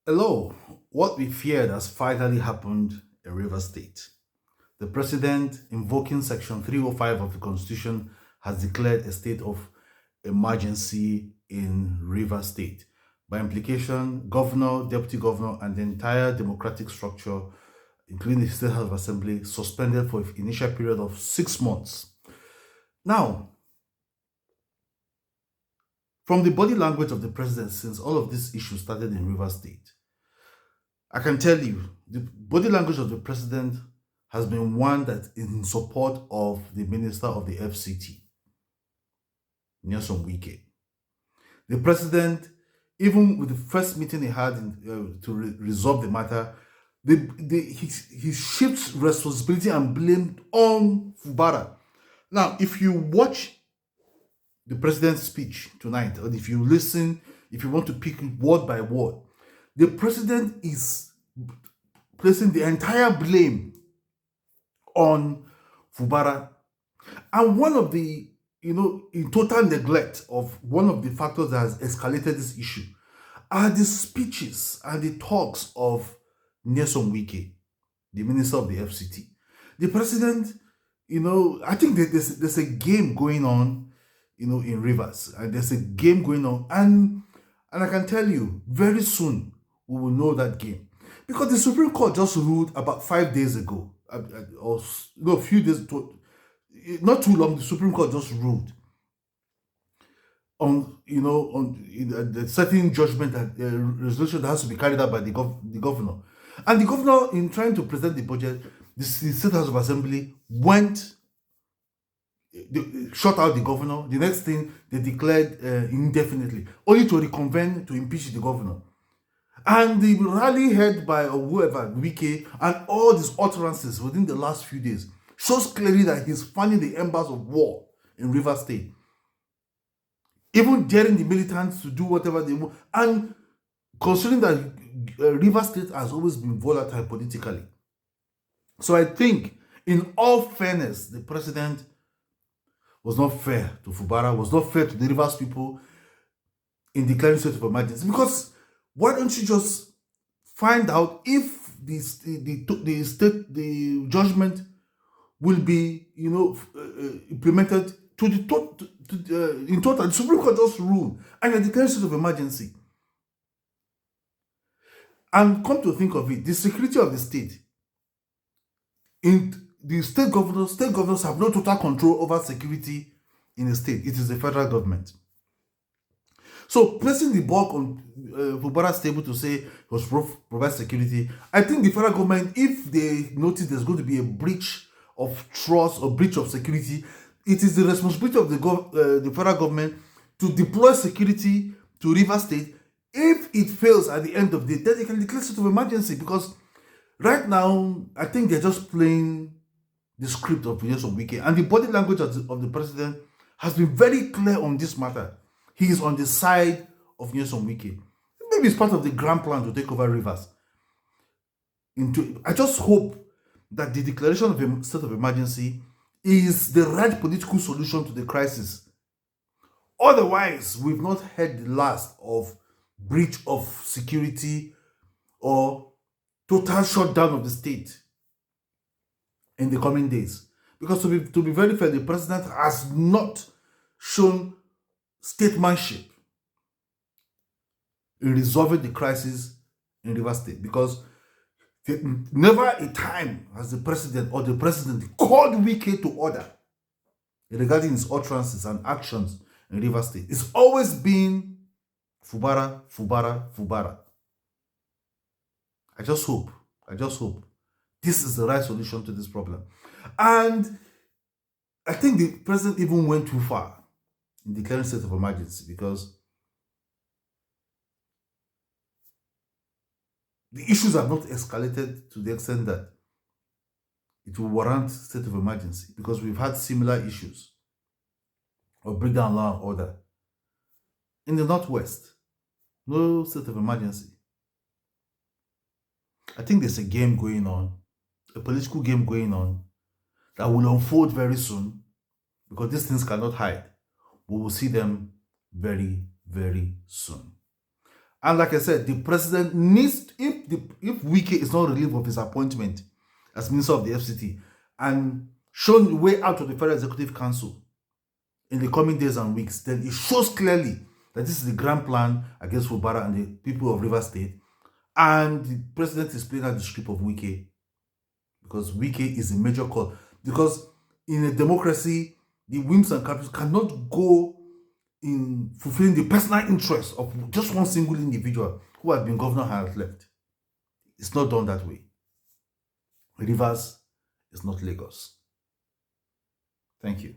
Hello, what we feared has finally happened in Rivers State. The president, invoking Section 305 of the Constitution, has declared a state of emergency in Rivers State. By implication, governor, deputy governor, and the entire democratic structure, including the State House of Assembly, suspended for an initial period of 6 months. Now, from the body language of the president since all of these issues started in Rivers State, I can tell you, the body language of the president has been one that is in support of the minister of the FCT, Wike. The president, even with the first meeting he had to resolve the matter, he shifts responsibility and blame on Fubara. Now, if you watch the president's speech tonight, or if you listen, if you want to pick word by word, the president is placing the entire blame on Fubara. And one of the, in total neglect of one of the factors that has escalated this issue are the speeches and the talks of Wike, the minister of the FCT. The president, I think that there's a game going on, in Rivers, and there's a game going on, and I can tell you, very soon we will know that game, because the Supreme Court just ruled about 5 days ago, or a few days, not too long. The Supreme Court just ruled on the certain judgment that resolution that has to be carried out by the governor, and the governor, in trying to present the budget, the State House of Assembly shut out the governor. The next thing, they declared indefinitely, only to reconvene to impeach the governor. And the rally held by whoever, Wike, and all these utterances within the last few days shows clearly that he's fanning the embers of war in Rivers State. Even daring the militants to do whatever they want. And considering that Rivers State has always been volatile politically. So I think, in all fairness, the president was not fair to Fubara, was not fair to the Rivers people in declaring state of emergency. Because why don't you just find out if the judgment will be, implemented in total? The Supreme Court just ruled, and you're declaring state of emergency. And come to think of it, the security of the state, in the state governors have no total control over security in the state. It is the federal government. So placing the bulk on Fubara's table to say he was provide security, I think the federal government, if they notice there's going to be a breach of trust or breach of security, it is the responsibility of the federal government to deploy security to Rivers State. If it fails at the end of the day, then they can declare state of emergency, because right now, I think they're just playing the script of Wike, and the body language of the president has been very clear on this matter. He is on the side of Wike. Maybe it's part of the grand plan to take over Rivers. I just hope that the declaration of a state of emergency is the right political solution to the crisis. Otherwise, we've not heard the last of breach of security or total shutdown of the state in the coming days. Because to be very fair, the president has not shown statesmanship in resolving the crisis in Rivers State, because never a time has the president called Wike to order regarding his utterances and actions in Rivers State. It's always been Fubara, Fubara, Fubara. I just hope this is the right solution to this problem. And I think the president even went too far in declaring state of emergency, because the issues have not escalated to the extent that it will warrant state of emergency, because we've had similar issues of breakdown law and order in the Northwest. No state of emergency. I think there's a game going on, a political game going on, that will unfold very soon, because these things cannot hide. We will see them very, very soon. And like I said, the president needs, if Wike is not relieved of his appointment as Minister of the FCT and shown the way out of the Federal Executive Council in the coming days and weeks, then it shows clearly that this is the grand plan against Fubara and the people of Rivers State. And the president is playing out the script of Wike, because Wike is a major call. Because in a democracy, the whims and caprices cannot go in fulfilling the personal interests of just one single individual who had been governor and has left. It's not done that way. Rivers is not Lagos. Thank you.